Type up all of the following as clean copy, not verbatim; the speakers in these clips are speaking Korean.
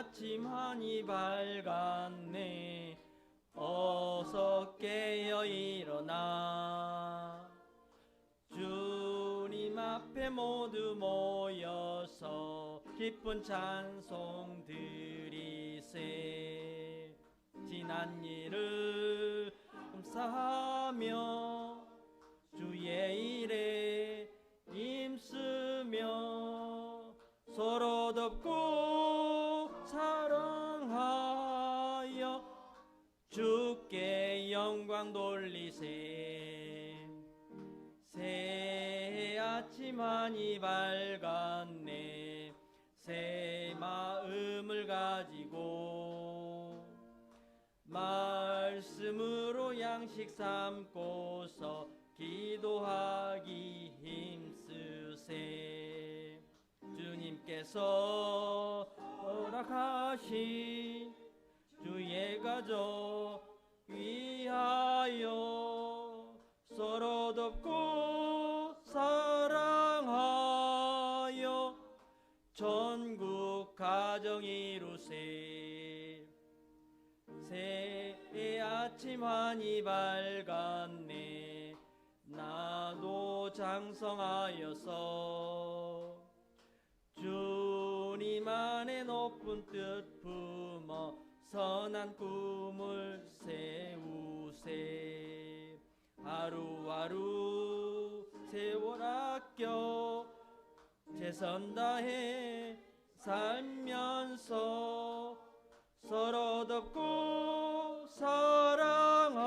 아침하니 밝았네. 어서 깨어 일어나. 주님 앞에 모두 모여서 기쁜 찬송 드리세. 지난 일을 감사하며 주의 일에 힘쓰며 서로 돕고 사랑하여 주께 영광 돌리세. 새 아침하니 밝았네. 새 마음을 가지고 말씀으로 양식 삼고서 기도하기 힘쓰세. 주님께서 허락하신 주의 가족 위하여 서로 돕고 사랑하여 전국 가정 이루세. 새 아침하니 밝았네. 나도 장성하여서 주님 안에 높은 뜻 품어 선한 꿈을 세우세. 하루하루 세월 아껴 최선 다해 살면서 서로 돕고 사랑하여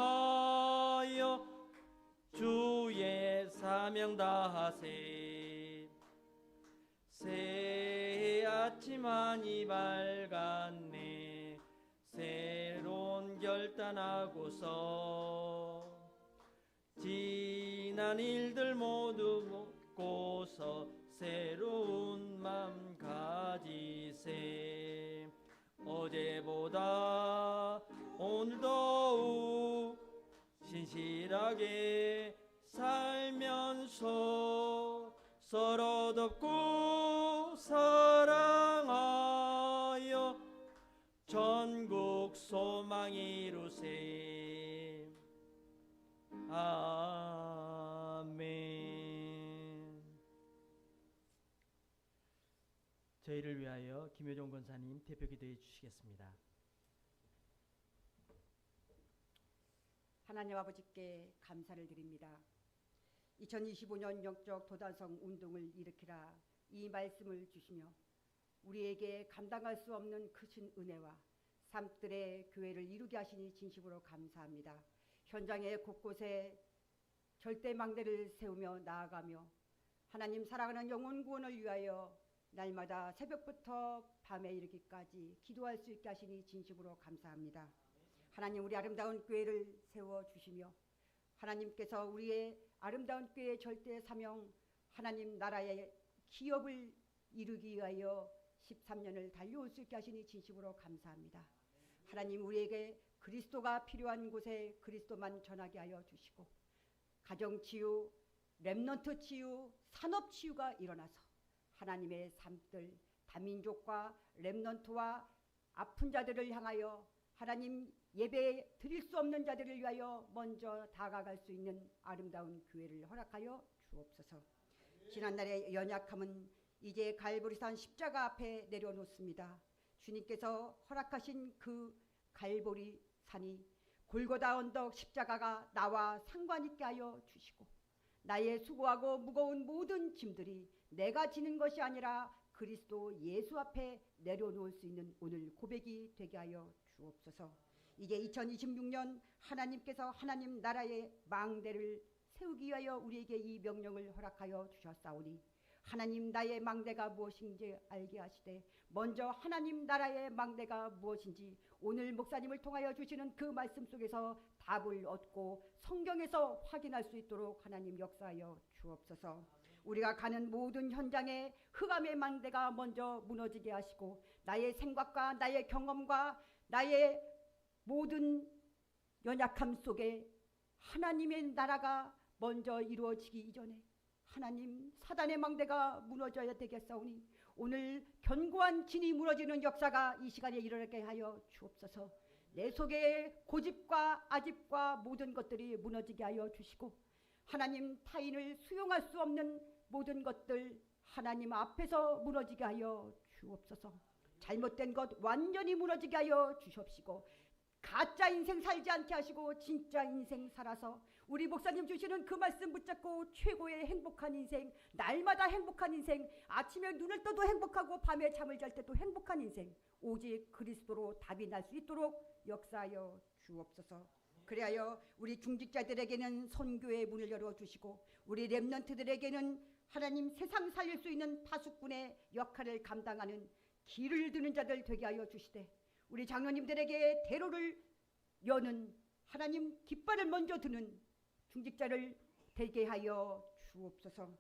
주의 사명 다하세. 새 아침하니 밝았네. 새로운 결단하고서 지난 일들 모두 묻고서 새로운 맘 가지세. 어제보다 오늘 더욱 신실하게 살면서 서로 돕고 사랑하여 전국 소망 이루세. 아멘. 저희를 위하여 김효종 권사님 대표 기도해 주시겠습니다. 하나님 아버지께 감사를 드립니다. 2025년 영적 도단성 운동을 일으키라 이 말씀을 주시며 우리에게 감당할 수 없는 크신 은혜와 삶들의 교회를 이루게 하시니 진심으로 감사합니다. 현장의 곳곳에 절대 망대를 세우며 나아가며 하나님 사랑하는 영혼 구원을 위하여 날마다 새벽부터 밤에 이르기까지 기도할 수 있게 하시니 진심으로 감사합니다. 하나님 우리 아름다운 교회를 세워주시며 하나님께서 우리의 아름다운 교회의 절대 사명 하나님 나라의 기업을 이루기 위하여 13년을 달려올 수 있게 하시니 진심으로 감사합니다. 하나님 우리에게 그리스도가 필요한 곳에 그리스도만 전하게 하여 주시고 가정치유, 렘넌트 치유, 산업치유가 일어나서 하나님의 삶들 다민족과 렘넌트와 아픈 자들을 향하여 하나님 예배 드릴 수 없는 자들을 위하여 먼저 다가갈 수 있는 아름다운 교회를 허락하여 주옵소서. 지난날의 연약함은 이제 갈보리산 십자가 앞에 내려놓습니다. 주님께서 허락하신 그 갈보리산이 골고다 언덕 십자가가 나와 상관있게 하여 주시고 나의 수고하고 무거운 모든 짐들이 내가 지는 것이 아니라 그리스도 예수 앞에 내려놓을 수 있는 오늘 고백이 되게 하여 주옵소서. 이제 2026년 하나님께서 하나님 나라의 망대를 세우기 위하여 우리에게 이 명령을 허락하여 주셨사오니 하나님 나의 망대가 무엇인지 알게 하시되 먼저 하나님 나라의 망대가 무엇인지 오늘 목사님을 통하여 주시는 그 말씀 속에서 답을 얻고 성경에서 확인할 수 있도록 하나님 역사하여 주옵소서. 우리가 가는 모든 현장에 흑암의 망대가 먼저 무너지게 하시고 나의 생각과 나의 경험과 나의 모든 연약함 속에 하나님의 나라가 먼저 이루어지기 이전에 하나님, 사단의 망대가 무너져야 되겠사오니 오늘 견고한 진이 무너지는 역사가 이 시간에 일어나게 하여 주옵소서. 내 속에 고집과 아집과 모든 것들이 무너지게 하여 주시고, 하나님, 타인을 수용할 수 없는 모든 것들 하나님 앞에서 무너지게 하여 주옵소서. 잘못된 것 완전히 무너지게 하여 주시옵시고, 가짜 인생 살지 않게 하시고 진짜 인생 살아서 우리 목사님 주시는 그 말씀 붙잡고 최고의 행복한 인생, 날마다 행복한 인생, 아침에 눈을 떠도 행복하고 밤에 잠을 잘 때도 행복한 인생, 오직 그리스도로 답이 날 수 있도록 역사하여 주옵소서. 그리하여 우리 중직자들에게는 선교의 문을 열어주시고, 우리 렘넌트들에게는 하나님 세상 살릴 수 있는 파수꾼의 역할을 감당하는 길을 드는 자들 되게 하여 주시되, 우리 장로님들에게 대로를 여는 하나님 깃발을 먼저 드는 중직자를 되게 하여 주옵소서.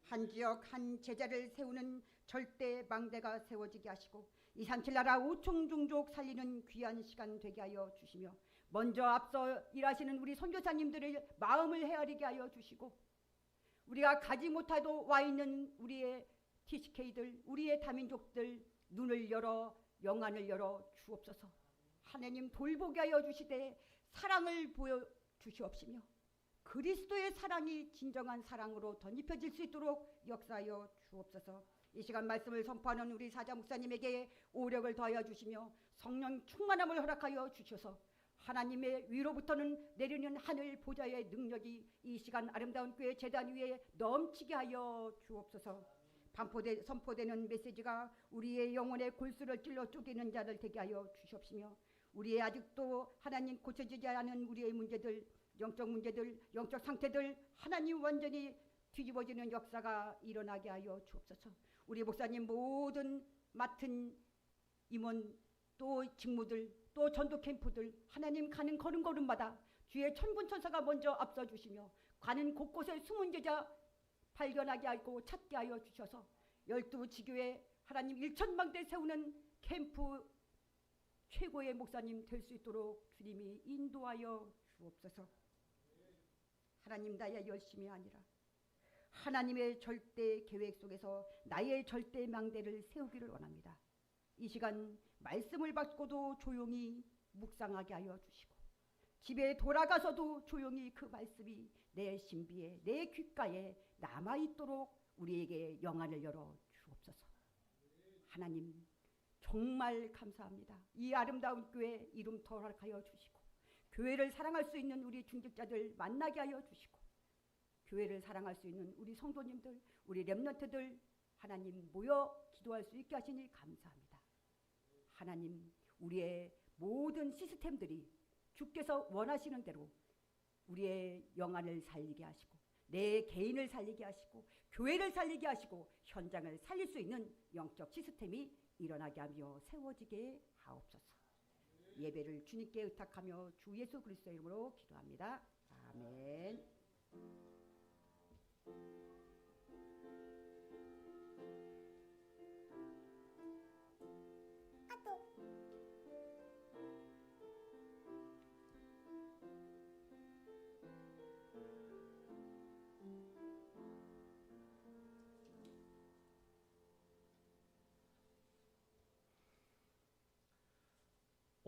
한 지역 한 제자를 세우는 절대 망대가 세워지게 하시고, 237 나라 5총 종족 살리는 귀한 시간 되게 하여 주시며, 먼저 앞서 일하시는 우리 선교사님들의 마음을 헤아리게 하여 주시고, 우리가 가지 못하도 와 있는 우리의 TCK들, 우리의 다민족들 눈을 열어 영안을 열어 주옵소서. 하나님 돌보게 하여 주시되 사랑을 보여 주시옵시며, 그리스도의 사랑이 진정한 사랑으로 덧입혀질 수 있도록 역사하여 주옵소서. 이 시간 말씀을 선포하는 우리 사자 목사님에게 오력을 더하여 주시며 성령 충만함을 허락하여 주셔서 하나님의 위로부터는 내리는 하늘 보좌의 능력이 이 시간 아름다운 교회 제단 위에 넘치게 하여 주옵소서. 선포되는 메시지가 우리의 영혼의 골수를 찔러 쪼개는 자를 되게 하여 주시옵시며, 우리의 아직도 하나님 고쳐지지 않은 우리의 문제들, 영적 문제들, 영적 상태들 하나님 완전히 뒤집어지는 역사가 일어나게 하여 주옵소서. 우리 목사님 모든 맡은 임원 또 직무들 또 전도 캠프들 하나님 가는 걸음걸음마다 주의 천군천사가 먼저 앞서 주시며 가는 곳곳에 숨은 제자 발견하게 하고 찾게 하여 주셔서 12지교회 하나님 1천망대 세우는 캠프 최고의 목사님 될 수 있도록 주님이 인도하여 주옵소서. 하나님, 나의 열심이 아니라 하나님의 절대 계획 속에서 나의 절대 망대를 세우기를 원합니다. 이 시간 말씀을 받고도 조용히 묵상하게 하여 주시고, 집에 돌아가서도 조용히 그 말씀이 내 신비에 내 귓가에 남아있도록 우리에게 영안을 열어 주옵소서. 하나님 정말 감사합니다. 이 아름다운 교회 이름 허락하여 주시고, 교회를 사랑할 수 있는 우리 중직자들 만나게 하여 주시고, 교회를 사랑할 수 있는 우리 성도님들, 우리 렘넌트들 하나님 모여 기도할 수 있게 하시니 감사합니다. 하나님, 우리의 모든 시스템들이 주께서 원하시는 대로 우리의 영안을 살리게 하시고, 내 개인을 살리게 하시고, 교회를 살리게 하시고, 현장을 살릴 수 있는 영적 시스템이 일어나게 하며 세워지게 하옵소서. 예배를 주님께 의탁하며 주 예수 그리스도의 이름으로 기도합니다. 아멘.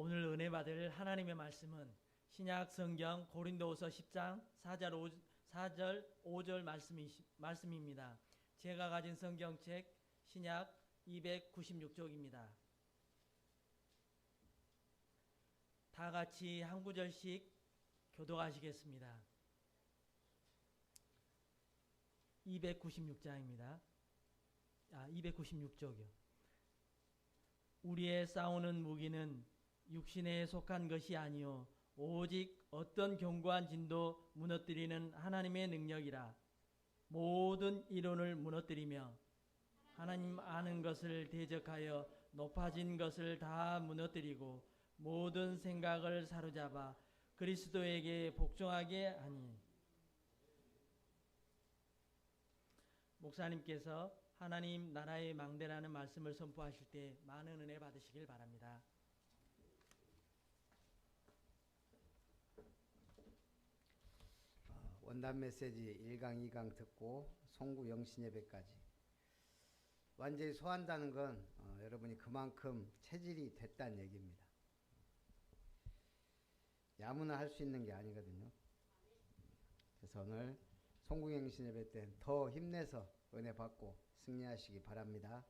오늘 은혜 받을 하나님의 말씀은 신약 성경 고린도후서 10장 4절 5절 말씀입니다. 제가 가진 성경책 신약 296쪽입니다. 다 같이 한 구절씩 교독하시겠습니다. 296장입니다. 296쪽이요. 우리의 싸우는 무기는 육신에 속한 것이 아니요 오직 어떤 견고한 진도 무너뜨리는 하나님의 능력이라. 모든 이론을 무너뜨리며 하나님 아는 것을 대적하여 높아진 것을 다 무너뜨리고 모든 생각을 사로잡아 그리스도에게 복종하게 하니. 목사님께서 하나님 나라의 망대라는 말씀을 선포하실 때 많은 은혜 받으시길 바랍니다. 원단 메시지 1강, 2강 듣고 송구 영신 예배까지 완전히 소화한다는 건 여러분이 그만큼 체질이 됐다는 얘기입니다. 아무나 할 수 있는 게 아니거든요. 그래서 오늘 송구 영신 예배 때 더 힘내서 은혜 받고 승리하시기 바랍니다.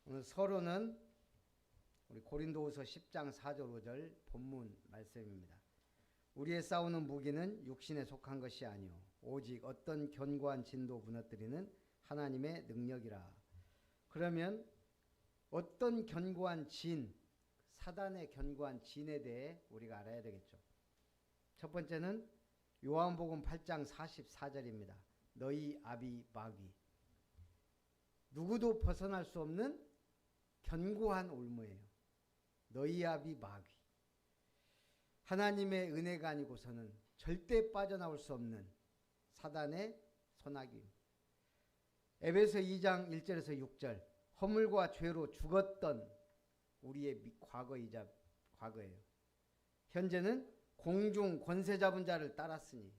오늘 서론은 우리 고린도후서 10장 4절 5절 본문 말씀입니다. 우리의 싸우는 무기는 육신에 속한 것이 아니요 오직 어떤 견고한 진도 무너뜨리는 하나님의 능력이라. 그러면 어떤 견고한 진, 사단의 견고한 진에 대해 우리가 알아야 되겠죠. 첫 번째는 요한복음 8장 44절입니다. 너희 아비 마귀. 누구도 벗어날 수 없는 견고한 올무예요. 너희 아비 마귀. 하나님의 은혜가 아니고서는 절대 빠져나올 수 없는 사단의 손아귀. 에베소 2장 1절에서 6절. 허물과 죄로 죽었던 우리의 과거이자 과거예요. 현재는 공중 권세 잡은 자를 따랐으니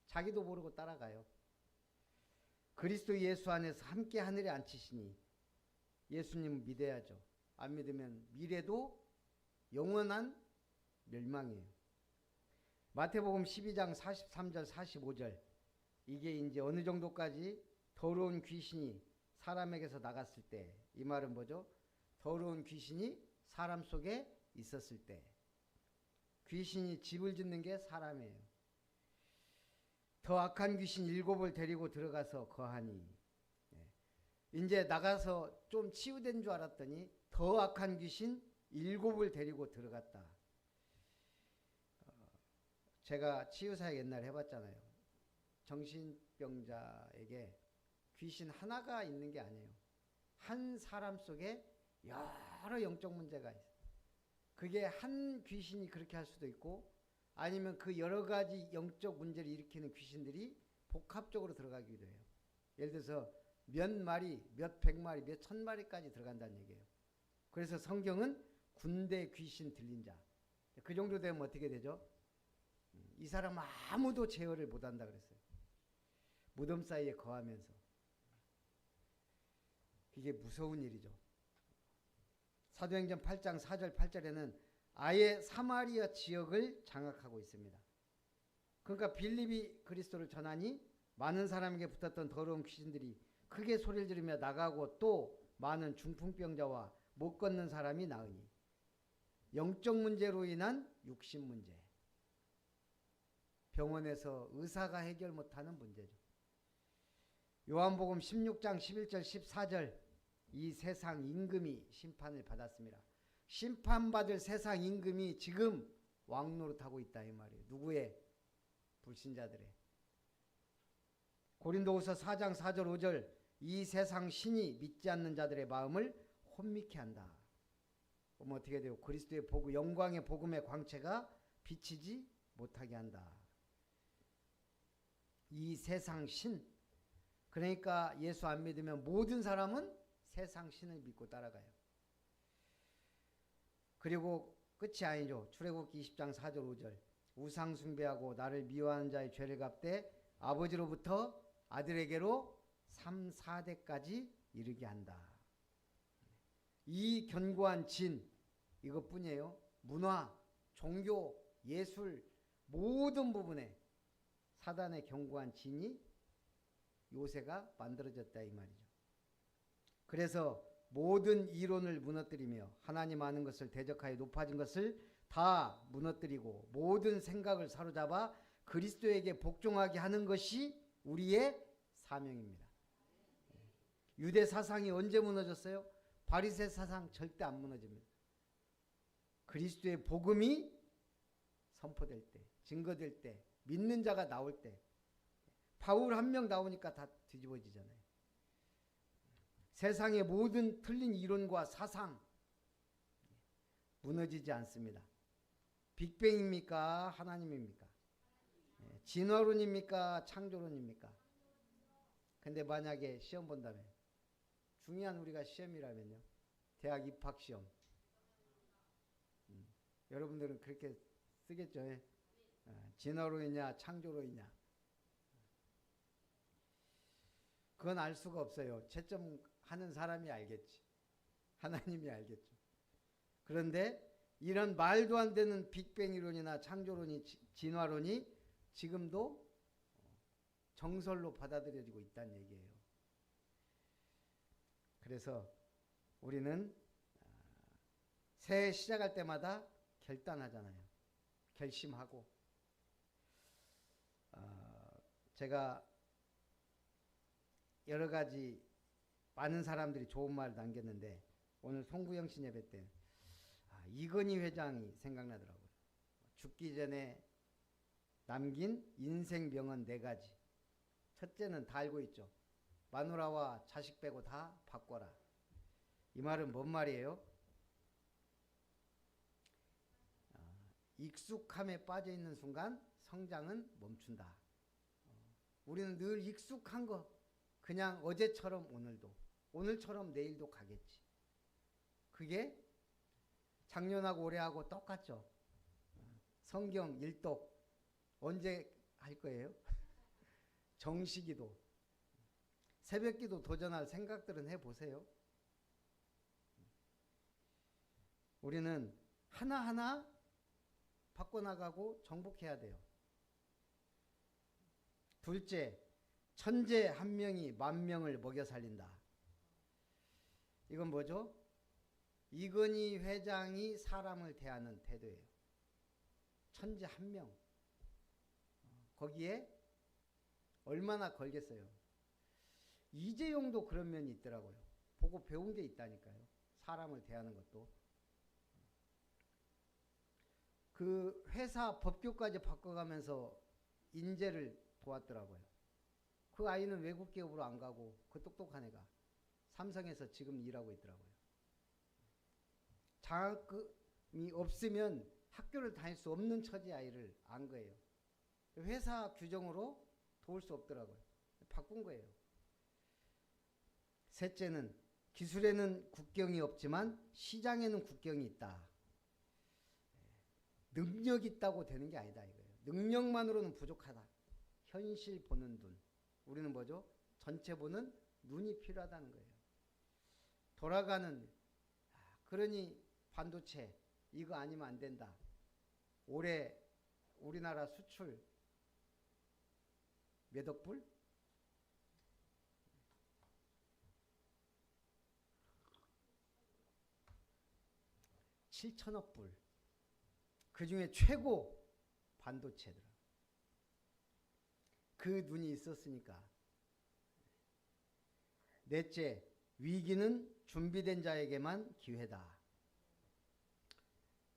자기도 모르고 따라가요. 그리스도 예수 안에서 함께 하늘에 앉히시니 예수님 믿어야죠. 안 믿으면 미래도 영원한 멸망이에요. 마태복음 12장 43절 45절. 이게 이제 어느 정도까지 더러운 귀신이 사람에게서 나갔을 때, 이 말은 뭐죠? 더러운 귀신이 사람 속에 있었을 때. 귀신이 집을 짓는 게 사람이에요. 더 악한 귀신 7을 데리고 들어가서 거하니, 이제 나가서 좀 치유된 줄 알았더니 더 악한 귀신 7을 데리고 들어갔다. 제가 치유사역 옛날에 해봤잖아요. 정신병자에게 귀신 하나가 있는 게 아니에요. 한 사람 속에 여러 영적 문제가 있어요. 그게 한 귀신이 그렇게 할 수도 있고 아니면 그 여러 가지 영적 문제를 일으키는 귀신들이 복합적으로 들어가기도 해요. 예를 들어서 몇 마리, 몇 백 마리, 몇 천 마리까지 들어간다는 얘기예요. 그래서 성경은 군대 귀신 들린 자. 그 정도 되면 어떻게 되죠? 이 사람 아무도 제어를 못한다 그랬어요. 무덤 사이에 거하면서. 이게 무서운 일이죠. 사도행전 8장 4절 8절에는 아예 사마리아 지역을 장악하고 있습니다. 그러니까 빌립이 그리스도를 전하니 많은 사람에게 붙었던 더러운 귀신들이 크게 소리를 지르며 나가고 또 많은 중풍병자와 못 걷는 사람이 나으니 영적 문제로 인한 육신 문제. 병원에서 의사가 해결 못하는 문제죠. 요한복음 16장 11절 14절. 이 세상 임금이 심판을 받았습니다. 심판받을 세상 임금이 지금 왕노릇하고 있다 이 말이에요. 누구의? 불신자들의. 고린도후서 4장 4절 5절. 이 세상 신이 믿지 않는 자들의 마음을 혼미케 한다. 그럼 어떻게 돼요? 그리스도의 복음, 영광의 복음의 광채가 비치지 못하게 한다. 이 세상 신. 그러니까 예수 안 믿으면 모든 사람은 세상 신을 믿고 따라가요. 그리고 끝이 아니죠. 출애굽기 20장 4절 5절. 우상 숭배하고 나를 미워하는 자의 죄를 갚되 아버지로부터 아들에게로 3, 4대까지 이르게 한다. 이 견고한 진, 이것뿐이에요. 문화, 종교, 예술 모든 부분에 사단의 견고한 진이 요새가 만들어졌다 이 말이죠. 그래서 모든 이론을 무너뜨리며 하나님 아는 것을 대적하여 높아진 것을 다 무너뜨리고 모든 생각을 사로잡아 그리스도에게 복종하게 하는 것이 우리의 사명입니다. 유대 사상이 언제 무너졌어요? 바리새 사상 절대 안 무너집니다. 그리스도의 복음이 선포될 때, 증거될 때, 믿는 자가 나올 때, 바울 한 명 나오니까 다 뒤집어지잖아요. 세상의 모든 틀린 이론과 사상 무너지지 않습니다. 빅뱅입니까? 하나님입니까? 진화론입니까? 창조론입니까? 근데 만약에 시험 본다면 중요한 우리가 시험이라면요. 대학 입학 시험. 여러분들은 그렇게 쓰겠죠. 진화론이냐 창조론이냐 그건 알 수가 없어요. 채점하는 사람이 알겠지. 하나님이 알겠죠. 그런데 이런 말도 안 되는 빅뱅 이론이나 창조론이 진화론이 지금도 정설로 받아들여지고 있다는 얘기예요. 그래서 우리는 새해 시작할 때마다 결단하잖아요. 결심하고 제가 여러 가지 많은 사람들이 좋은 말을 남겼는데 오늘 송구영 씨 예배 때 이건희 회장이 생각나더라고요. 죽기 전에 남긴 인생 명언 4가지. 첫째는 다 알고 있죠. 마누라와 자식 빼고 다 바꿔라. 이 말은 뭔 말이에요? 익숙함에 빠져 있는 순간 성장은 멈춘다. 우리는 늘 익숙한 거 그냥 어제처럼 오늘도 오늘처럼 내일도 가겠지. 그게 작년하고 올해하고 똑같죠. 성경 일독 언제 할 거예요? 정시기도 새벽기도 도전할 생각들은 해보세요. 우리는 하나하나 바꿔나가고 정복해야 돼요. 둘째, 천재 한 명이 10,000명을 먹여 살린다. 이건 뭐죠? 이건희 회장이 사람을 대하는 태도예요. 천재 한 명. 거기에 얼마나 걸겠어요. 이재용도 그런 면이 있더라고요. 보고 배운 게 있다니까요. 사람을 대하는 것도. 그 회사 법규까지 바꿔가면서 인재를 도왔더라고요. 그 아이는 외국 기업으로 안 가고 그 똑똑한 애가 삼성에서 지금 일하고 있더라고요. 장학금이 없으면 학교를 다닐 수 없는 처지 아이를 안 거예요. 회사 규정으로 도울 수 없더라고요. 바꾼 거예요. 셋째는 기술에는 국경이 없지만 시장에는 국경이 있다. 능력 있다고 되는 게 아니다 이거예요. 능력만으로는 부족하다. 현실 보는 눈. 우리는 뭐죠? 전체 보는 눈이 필요하다는 거예요. 돌아가는 그러니 반도체 이거 아니면 안 된다. 올해 우리나라 수출 몇 억 불? (7천억) 불. 그 중에 최고 반도체더라. 그 눈이 있었으니까. 넷째, 위기는 준비된 자에게만 기회다.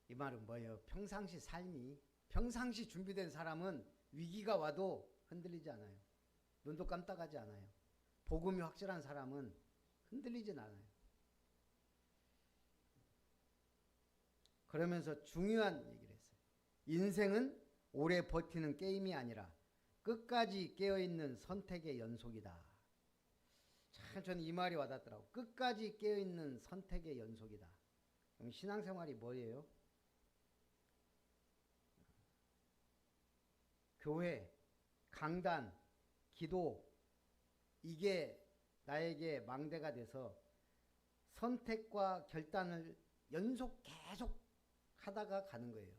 이 말은 뭐예요? 평상시 삶이 평상시 준비된 사람은 위기가 와도 흔들리지 않아요. 눈도 깜빡하지 않아요. 복음이 확실한 사람은 흔들리진 않아요. 그러면서 중요한 얘기를 했어요. 인생은 오래 버티는 게임이 아니라 끝까지 깨어있는 선택의 연속이다. 참 저는 이 말이 와닿더라고요. 끝까지 깨어있는 선택의 연속이다. 그럼 신앙생활이 뭐예요? 교회, 강단, 기도 이게 나에게 망대가 돼서 선택과 결단을 연속 계속 하다가 가는 거예요.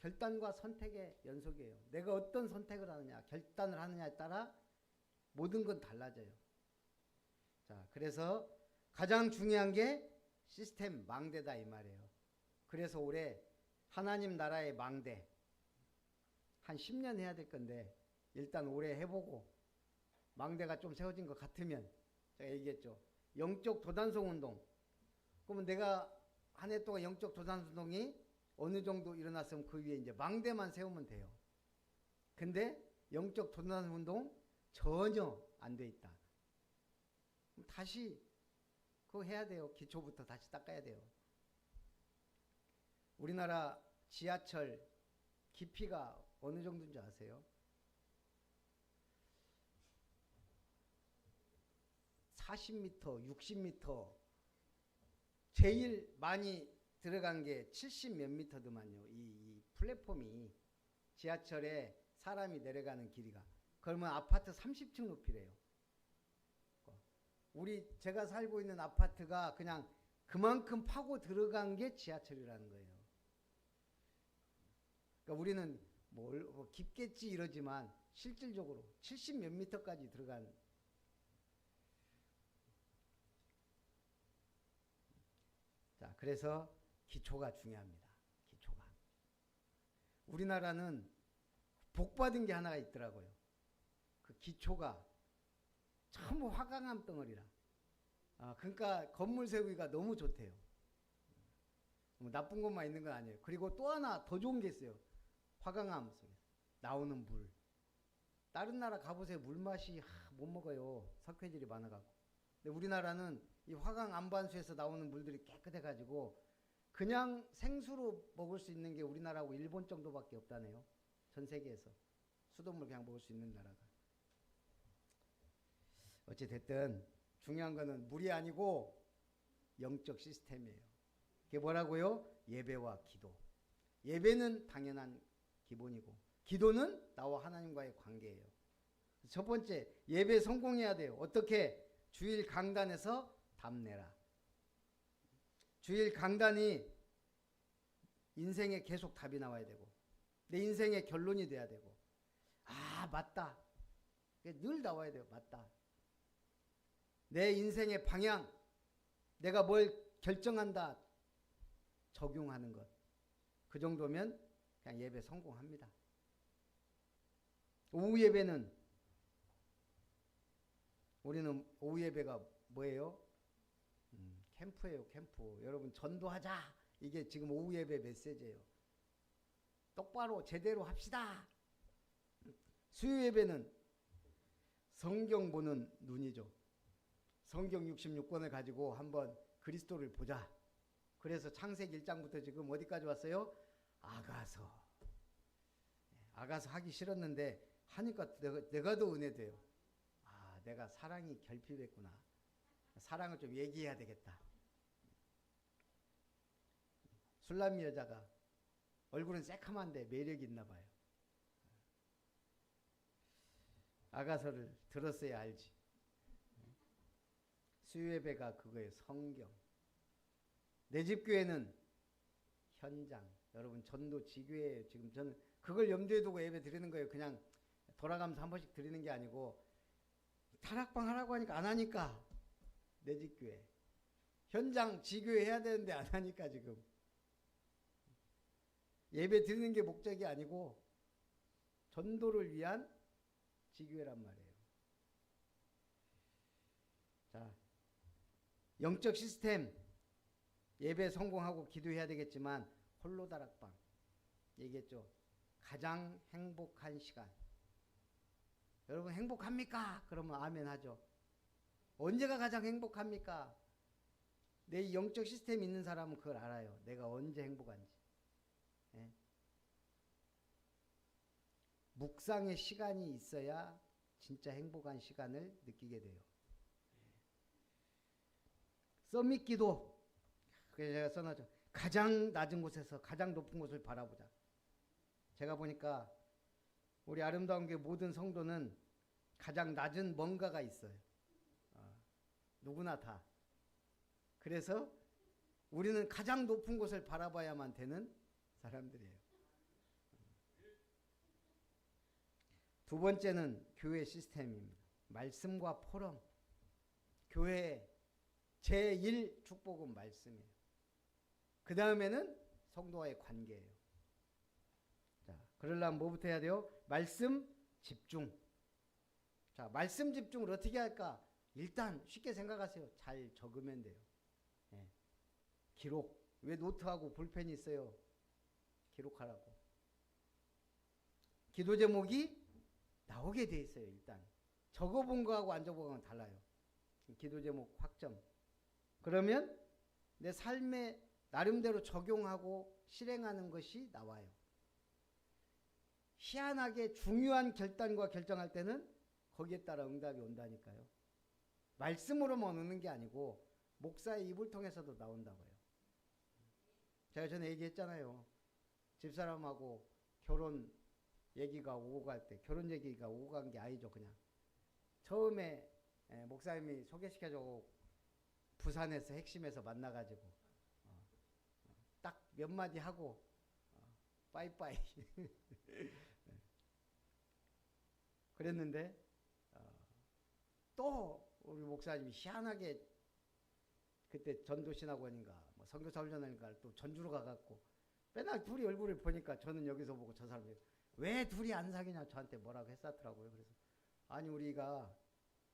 결단과 선택의 연속이에요. 내가 어떤 선택을 하느냐, 결단을 하느냐에 따라 모든 건 달라져요. 자, 그래서 가장 중요한 게 시스템 망대다 이 말이에요. 그래서 올해 하나님 나라의 망대 한 10년 해야 될 건데 일단 올해 해보고 망대가 좀 세워진 것 같으면 제가 얘기했죠. 영적 도단성 운동. 그러면 내가 한 해 동안 영적 도단성 운동이 어느 정도 일어났으면 그 위에 이제 망대만 세우면 돼요. 근데 영적 도단성 운동 전혀 안 돼 있다. 그럼 다시 그거 해야 돼요. 기초부터 다시 닦아야 돼요. 우리나라 지하철 깊이가 어느 정도인지 아세요? 40m, 60m. 제일 많이 들어간 게 70 몇 미터더만요. 이 플랫폼이 지하철에 사람이 내려가는 길이가. 그러면 아파트 30층 높이래요. 제가 살고 있는 아파트가 그냥 그만큼 파고 들어간 게 지하철이라는 거예요. 그러니까 우리는 뭐 깊겠지 이러지만 실질적으로 70 몇 미터까지 들어간. 자, 그래서 기초가 중요합니다. 기초가. 우리나라는 복받은 게 하나가 있더라고요. 그 기초가 전부 화강암 덩어리라. 그러니까 건물 세우기가 너무 좋대요. 뭐 나쁜 것만 있는 건 아니에요. 그리고 또 하나 더 좋은 게 있어요. 화강암 속에 나오는 물. 다른 나라 가보세요. 물맛이 못 먹어요. 석회질이 많아가지고. 근데 우리나라는 이 화강 안반수에서 나오는 물들이 깨끗해가지고 그냥 생수로 먹을 수 있는 게 우리나라하고 일본 정도밖에 없다네요. 전 세계에서. 수돗물 그냥 먹을 수 있는 나라가. 어찌됐든 중요한 거는 물이 아니고 영적 시스템이에요. 그게 뭐라고요? 예배와 기도. 예배는 당연한 기본이고 기도는 나와 하나님과의 관계예요. 첫 번째, 예배 성공해야 돼요. 어떻게? 주일 강단에서 답내라. 주일 강단이 인생에 계속 답이 나와야 되고 내 인생의 결론이 돼야 되고 맞다. 늘 나와야 돼요. 맞다. 내 인생의 방향, 내가 뭘 결정한다, 적용하는 것. 그 정도면 그냥 예배 성공합니다. 오후 예배는 우리는 오후 예배가 뭐예요? 캠프예요. 캠프. 여러분 전도하자. 이게 지금 오후 예배 메시지예요. 똑바로 제대로 합시다. 수요 예배는 성경 보는 눈이죠. 성경 66권을 가지고 한번 그리스도를 보자. 그래서 창세기 1장부터 지금 어디까지 왔어요? 아가서. 아가서 하기 싫었는데 하니까 내가 더 은혜돼요. 내가 사랑이 결핍했구나. 사랑을 좀 얘기해야 되겠다. 술람이 여자가 얼굴은 새카만데 매력이 있나 봐요. 아가서를 들었어야 알지. 수요예배가 그거예요. 성경. 내 집 교회는 현장. 여러분 전도 지교회예요. 지금 저는 그걸 염두에 두고 예배 드리는 거예요. 그냥 돌아가면서 한 번씩 드리는 게 아니고 타락방 하라고 하니까 안 하니까. 내 집 교회. 현장 지교회 해야 되는데 안 하니까 지금. 예배 드리는 게 목적이 아니고 전도를 위한 지교회란 말이에요. 자, 영적 시스템 예배 성공하고 기도해야 되겠지만 홀로 다락방 얘기했죠. 가장 행복한 시간. 여러분 행복합니까? 그러면 아멘 하죠. 언제가 가장 행복합니까? 내 영적 시스템이 있는 사람은 그걸 알아요. 내가 언제 행복한지. 예? 묵상의 시간이 있어야 진짜 행복한 시간을 느끼게 돼요. 서밋 기도. 그래서 제가 써놨죠. 가장 낮은 곳에서 가장 높은 곳을 바라보자. 제가 보니까 우리 아름다운 교회 모든 성도는 가장 낮은 뭔가가 있어요. 누구나 다. 그래서 우리는 가장 높은 곳을 바라봐야만 되는 사람들이에요. 두 번째는 교회 시스템입니다. 말씀과 포럼. 교회 제1 축복은 말씀이에요. 그 다음에는 성도와의 관계예요. 자, 그러려면 뭐부터 해야 돼요? 말씀 집중. 자, 말씀 집중을 어떻게 할까? 일단 쉽게 생각하세요. 잘 적으면 돼요. 예. 기록. 왜 노트하고 볼펜이 있어요? 기록하라고. 기도 제목이 나오게 돼 있어요. 일단 적어본 거하고 안 적어본 건 달라요. 기도 제목 확정. 그러면 내 삶에 나름대로 적용하고 실행하는 것이 나와요. 희한하게 중요한 결단과 결정할 때는 거기에 따라 응답이 온다니까요. 말씀으로만 오는 게 아니고 목사의 입을 통해서도 나온다고요. 제가 전에 얘기했잖아요. 집사람하고 결혼 얘기가 오고 갈 때 결혼 얘기가 오고 간 게 아니죠. 그냥 처음에 목사님이 소개시켜줘 부산에서 핵심에서 만나가지고 딱 몇 마디 하고 빠이빠이 그랬는데 또 우리 목사님이 희한하게 그때 전도신학원인가 뭐 선교사훈련인가 또 전주로 가갖고 맨날 둘이 얼굴을 보니까 저는 여기서 보고 저 사람이 왜 둘이 안 사귀냐 저한테 뭐라고 했었더라고요. 그래서 아니 우리가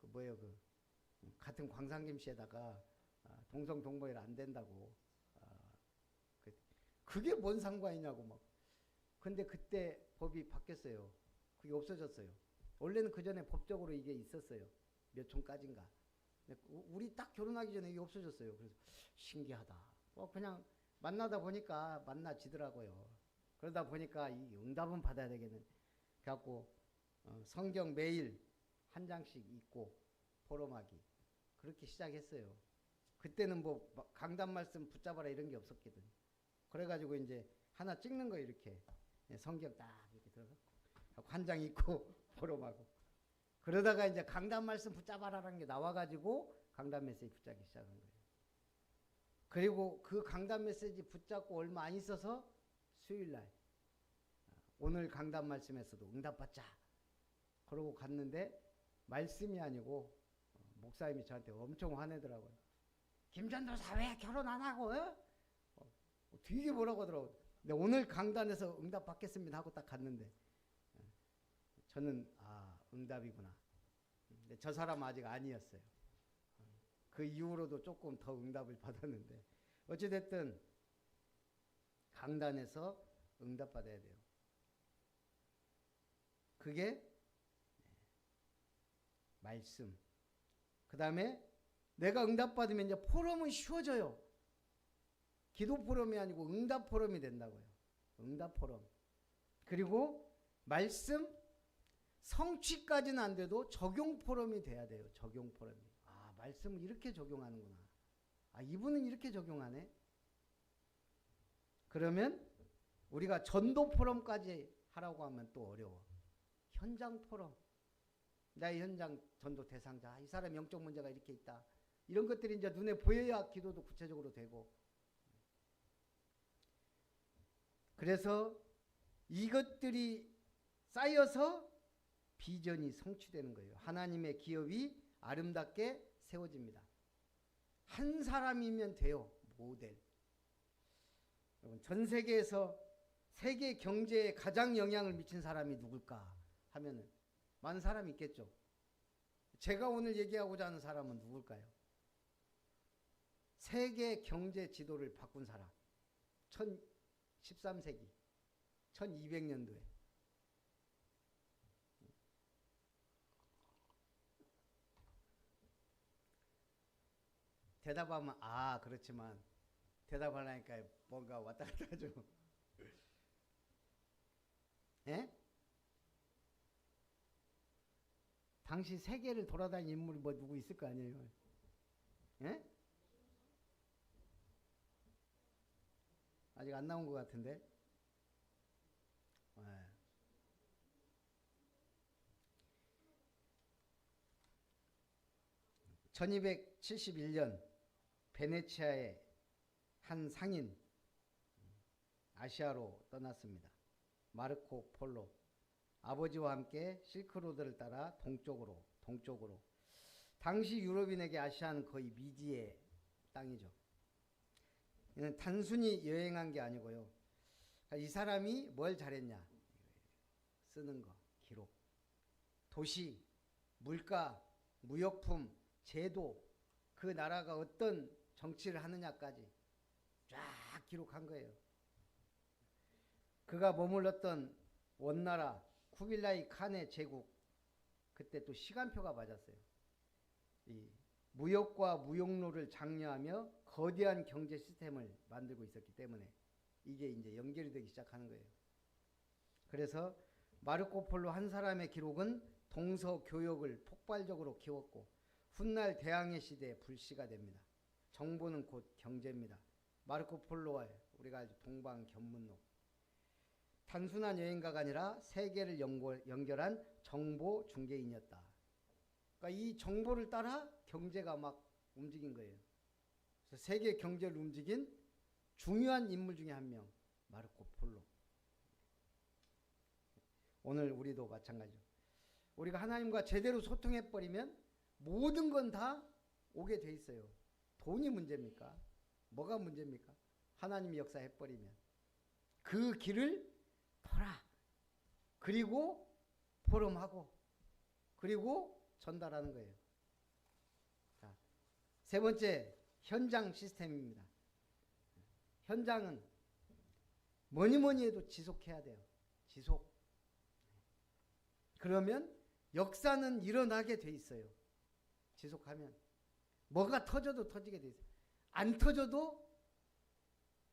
그 뭐예요 그 같은 광산김씨에다가 동성동거일 안 된다고 그게 뭔 상관이냐고 막. 근데 그때 법이 바뀌었어요. 그게 없어졌어요. 원래는 그 전에 법적으로 이게 있었어요. 몇 촌까지인가. 우리 딱 결혼하기 전에 이게 없어졌어요. 그래서 신기하다. 그냥 만나다 보니까 만나지더라고요. 그러다 보니까 이 응답은 받아야 되겠는. 그래갖고 성경 매일 한 장씩 읽고 포럼하기 그렇게 시작했어요. 그때는 뭐 강단 말씀 붙잡아라 이런 게 없었거든. 그래가지고 이제 하나 찍는 거 이렇게 성경 딱 이렇게 들어가 한 장 읽고 포럼하고 그러다가 이제 강단 말씀 붙잡아라라는 게 나와가지고 강단 메시지 붙잡기 시작한 거예요. 그리고 그 강단 메시지 붙잡고 얼마 안 있어서 수요일날 오늘 강단 말씀에서도 응답받자 그러고 갔는데 말씀이 아니고 목사님이 저한테 엄청 화내더라고요. 김전도사 왜 결혼 안 하고 되게 뭐라고 하더라고요. 근데 오늘 강단에서 응답 받겠습니다 하고 딱 갔는데 저는 응답이구나. 근데 저 사람 아직 아니었어요. 그 이후로도 조금 더 응답을 받았는데 어찌됐든 강단에서 응답 받아야 돼요. 그게 말씀. 그 다음에 내가 응답 받으면 이제 포럼은 쉬워져요. 기도 포럼이 아니고 응답 포럼이 된다고요. 응답 포럼. 그리고 말씀 성취까지는 안 돼도 적용 포럼이 돼야 돼요. 적용 포럼이. 말씀을 이렇게 적용하는구나. 이분은 이렇게 적용하네. 그러면 우리가 전도 포럼까지 하라고 하면 또 어려워. 현장 포럼. 나의 현장 전도 대상자. 이 사람 영적 문제가 이렇게 있다. 이런 것들이 이제 눈에 보여야 기도도 구체적으로 되고. 그래서 이것들이 쌓여서 비전이 성취되는 거예요. 하나님의 기업이 아름답게 세워집니다. 한 사람이면 돼요. 모델. 여러분, 전 세계에서 세계 경제에 가장 영향을 미친 사람이 누굴까 하면은 많은 사람이 있겠죠. 제가 오늘 얘기하고자 하는 사람은 누굴까요? 세계 경제 지도를 바꾼 사람. 13세기 1200년도에 대답하면 그렇지만 대답하려니까 뭔가 왔다 갔다 하죠. 예? 당시 세계를 돌아다닌 인물이 뭐 누구 있을 거 아니에요. 예? 아직 안 나온 것 같은데. 1271년 베네치아의 한 상인 아시아로 떠났습니다. 마르코 폴로. 아버지와 함께 실크로드를 따라 동쪽으로. 당시 유럽인에게 아시아는 거의 미지의 땅이죠. 이는 단순히 여행한 게 아니고요. 이 사람이 뭘 잘했냐? 쓰는 거, 기록. 도시, 물가, 무역품, 제도, 그 나라가 어떤 정치를 하느냐까지 쫙 기록한 거예요. 그가 머물렀던 원나라 쿠빌라이 칸의 제국, 그때 또 시간표가 맞았어요. 이 무역과 무역로를 장려하며 거대한 경제 시스템을 만들고 있었기 때문에 이게 이제 연결이 되기 시작하는 거예요. 그래서 마르코 폴로 한 사람의 기록은 동서교역을 폭발적으로 키웠고 훗날 대항해 시대에 불씨가 됩니다. 정보는 곧 경제입니다. 마르코 폴로와 우리가 알죠. 동방견문록. 단순한 여행가가 아니라 세계를 연결한 정보 중개인이었다. 그러니까 이 정보를 따라 경제가 막 움직인 거예요. 그래서 세계 경제를 움직인 중요한 인물 중에 한 명, 마르코 폴로. 오늘 우리도 마찬가지죠. 우리가 하나님과 제대로 소통해버리면 모든 건 다 오게 돼 있어요. 돈이 문제입니까? 뭐가 문제입니까? 하나님이 역사해버리면 그 길을 돌아, 그리고 포럼하고, 그리고 전달하는 거예요. 자, 세 번째, 현장 시스템입니다. 현장은 뭐니 해도 지속해야 돼요. 지속. 그러면 역사는 일어나게 돼 있어요. 지속하면. 뭐가 터져도 터지게 돼 있어요. 안 터져도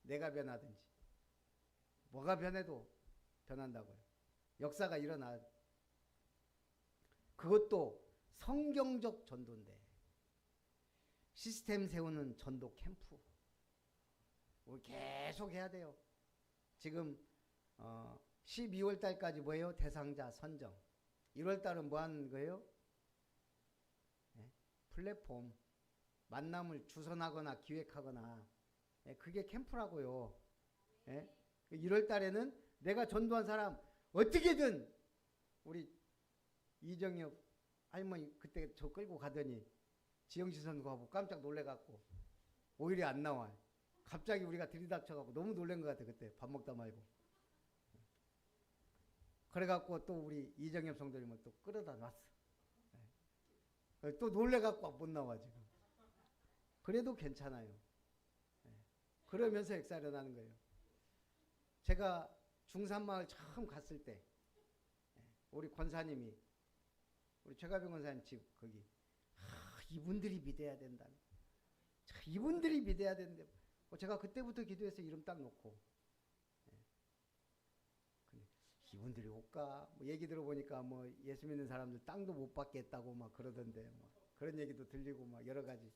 내가 변하든지 뭐가 변해도 변한다고요. 역사가 일어나. 그것도 성경적 전도인데 시스템 세우는 전도 캠프 우리 계속 해야 돼요. 지금 12월 달까지 뭐예요? 대상자 선정. 1월 달은 뭐 하는 거예요? 네? 플랫폼 만남을 주선하거나 기획하거나, 네? 그게 캠프라고요. 네? 1월 달에는 내가 전도한 사람 어떻게든 우리 이정엽 할머니 그때 저 끌고 가더니 지영시 선거하고 깜짝 놀래갖고 오히려 안 나와. 갑자기 우리가 들이닥쳐갖고 너무 놀란 것 같아. 그때 밥 먹다 말고. 그래갖고 또 우리 이정엽 성도님을 또 끌어다 놨어. 또 놀래갖고 못 나와 지금. 그래도 괜찮아요. 그러면서 역사 일어나는 거예요. 제가 중산마을 처음 갔을 때 우리 권사님이 우리 최가병 권사님 집 거기 이분들이 믿어야 된다. 이분들이 믿어야 된다. 제가 그때부터 기도해서 이름 딱 놓고 이분들이 올까? 뭐 얘기 들어보니까 뭐 예수 믿는 사람들 땅도 못 받겠다고 막 그러던데 뭐 그런 얘기도 들리고 막 여러 가지.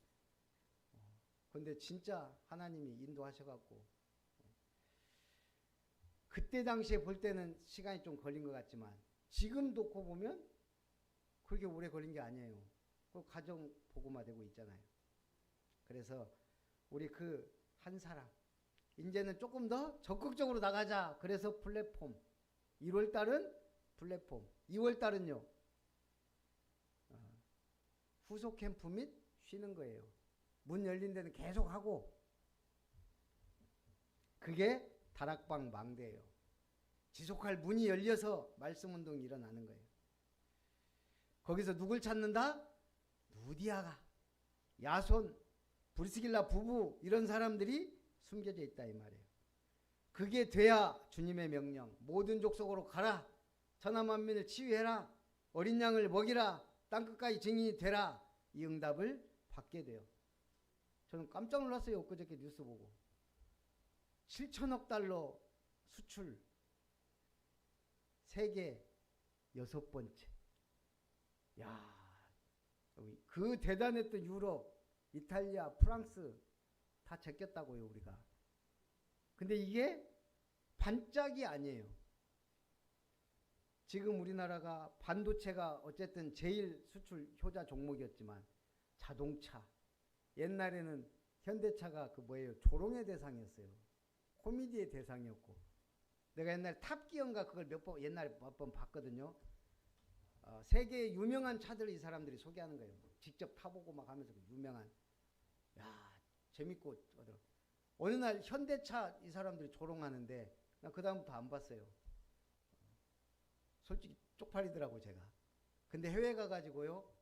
근데 진짜 하나님이 인도하셔갖고 그때 당시에 볼 때는 시간이 좀 걸린 것 같지만 지금 놓고 보면 그렇게 오래 걸린 게 아니에요. 그 가정 복음화되고 있잖아요. 그래서 우리 그 한 사람 이제는 조금 더 적극적으로 나가자. 그래서 플랫폼 1월 달은 플랫폼 2월 달은요 후속 캠프 및 쉬는 거예요. 문 열린 데는 계속 하고 그게 다락방 망대예요. 지속할 문이 열려서 말씀 운동이 일어나는 거예요. 거기서 누굴 찾는다? 누디아가, 야손, 브리스길라 부부 이런 사람들이 숨겨져 있다 이 말이에요. 그게 돼야 주님의 명령 모든 족속으로 가라. 천하 만민을 치유해라. 어린 양을 먹이라. 땅끝까지 증인이 되라. 이 응답을 받게 돼요. 저는 깜짝 놀랐어요. 엊그저께 뉴스 보고. 7천억 달러 수출 세계 6번째. 야, 그 대단했던 유럽, 이탈리아, 프랑스 다 제꼈다고요 우리가. 근데 이게 반짝이 아니에요. 지금 우리나라가 반도체가 어쨌든 제일 수출 효자 종목이었지만 자동차, 옛날에는 현대차가 그 뭐예요? 조롱의 대상이었어요. 코미디의 대상이었고. 내가 옛날 탑기어인가 그걸 옛날에 몇 번 봤거든요. 세계의 유명한 차들을 이 사람들이 소개하는 거예요. 직접 타보고 막 하면서 유명한. 야, 재밌고 어느 날 현대차 이 사람들이 조롱하는데 나 그 다음부터 안 봤어요. 솔직히 쪽팔리더라고 제가. 근데 해외 가가지고요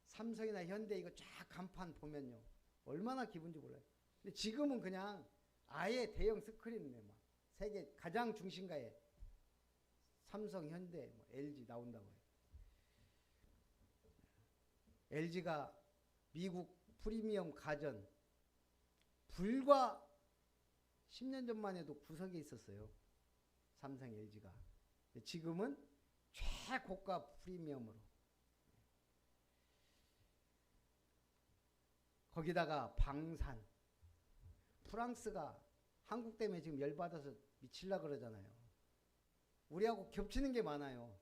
삼성이나 현대 이거 쫙 간판 보면요 얼마나 기분인지 몰라요. 근데 지금은 그냥 아예 대형 스크린에 막 세계 가장 중심가에 삼성, 현대, 뭐 LG 나온다고 해요. LG가 미국 프리미엄 가전 불과 10년 전만 해도 구석에 있었어요. 삼성, LG가. 지금은 최고가 프리미엄으로. 거기다가 방산. 프랑스가 한국 때문에 지금 열받아서 미칠라 그러잖아요. 우리하고 겹치는 게 많아요.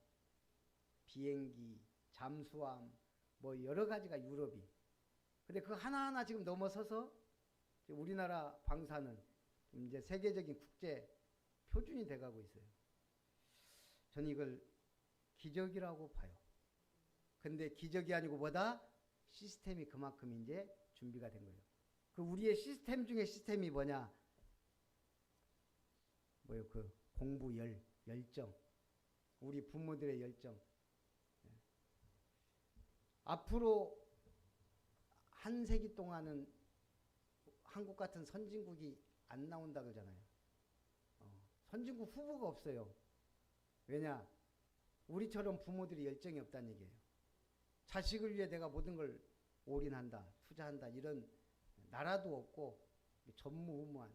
비행기, 잠수함, 뭐 여러 가지가 유럽이. 근데 그 하나하나 지금 넘어서서 우리나라 방사는 이제 세계적인 국제 표준이 돼가고 있어요. 저는 이걸 기적이라고 봐요. 근데 기적이 아니고 뭐다? 시스템이 그만큼 이제 준비가 된 거예요. 그 우리의 시스템 중에 시스템이 뭐냐? 뭐요? 그 공부 열정. 우리 부모들의 열정. 앞으로 한 세기 동안은 한국 같은 선진국이 안 나온다 그러잖아요. 선진국 후보가 없어요. 왜냐? 우리처럼 부모들이 열정이 없다는 얘기예요. 자식을 위해 내가 모든 걸 올인한다, 투자한다, 이런 나라도 없고 전무후무한.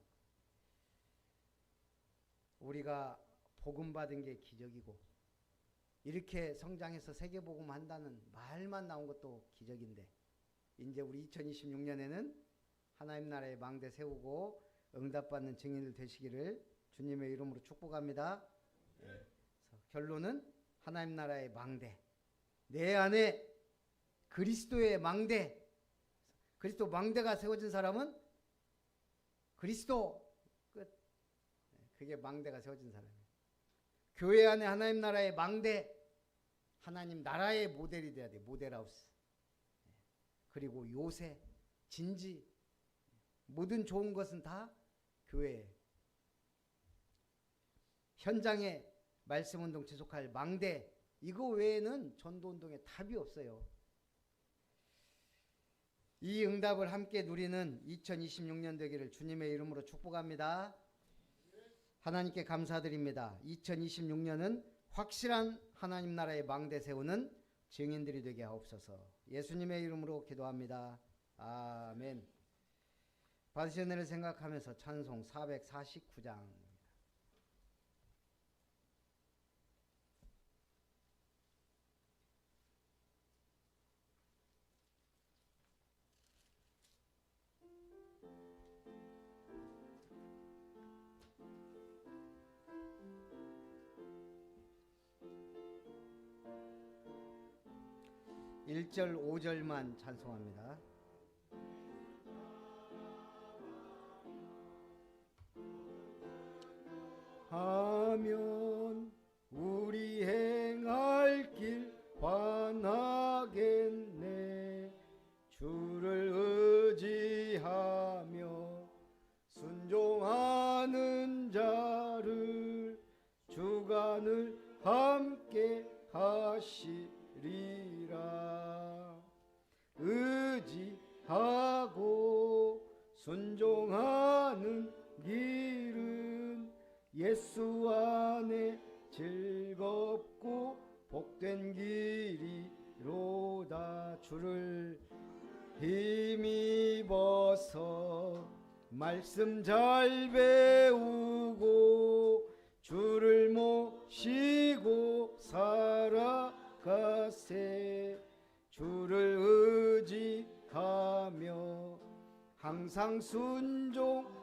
우리가 복음 받은 게 기적이고, 이렇게 성장해서 세계복음 한다는 말만 나온 것도 기적인데, 이제 우리 2026년에는 하나님 나라의 망대 세우고 응답받는 증인들 되시기를 주님의 이름으로 축복합니다. 그래서 결론은 하나님 나라의 망대, 내 안에 그리스도의 망대, 그리스도 망대가 세워진 사람은 그리스도 끝. 그게 망대가 세워진 사람이에요. 교회 안에 하나님 나라의 망대, 하나님 나라의 모델이 돼야 돼. 모델하우스. 그리고 요새, 진지, 모든 좋은 것은 다 교회에. 현장에 말씀운동 지속할 망대, 이거 외에는 전도운동에 답이 없어요. 이 응답을 함께 누리는 2026년 되기를 주님의 이름으로 축복합니다. 하나님께 감사드립니다. 2026년은 확실한 하나님 나라의 망대 세우는 증인들이 되게 하옵소서. 예수님의 이름으로 기도합니다. 아멘. 받으신 은혜를 생각하면서 찬송 449장. 일 절 5절만 찬송합니다. 하면 우리 행할 길 환하겠네. 주를 의지하며 순종하는 자를 주간을 함께 하시리라. 의지하고 순종하는 길은 예수 안에 즐겁고 복된 길이로다. 주를 힘입어서 말씀 잘 배우고 주를 모시고 살아가세. 주를 의지하며 항상 순종하면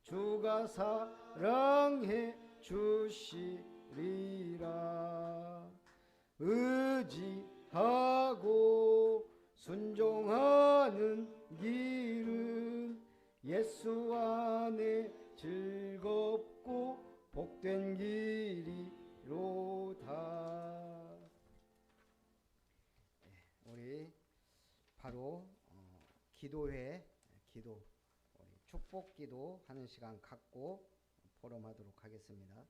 주가 사랑해 주시리라. 의지하고 순종하는 길은 예수 안에 즐겁고 복된 길이로다. 우리 바로 기도회, 기도, 축복 기도 하는 시간 갖고 포럼하도록 하겠습니다.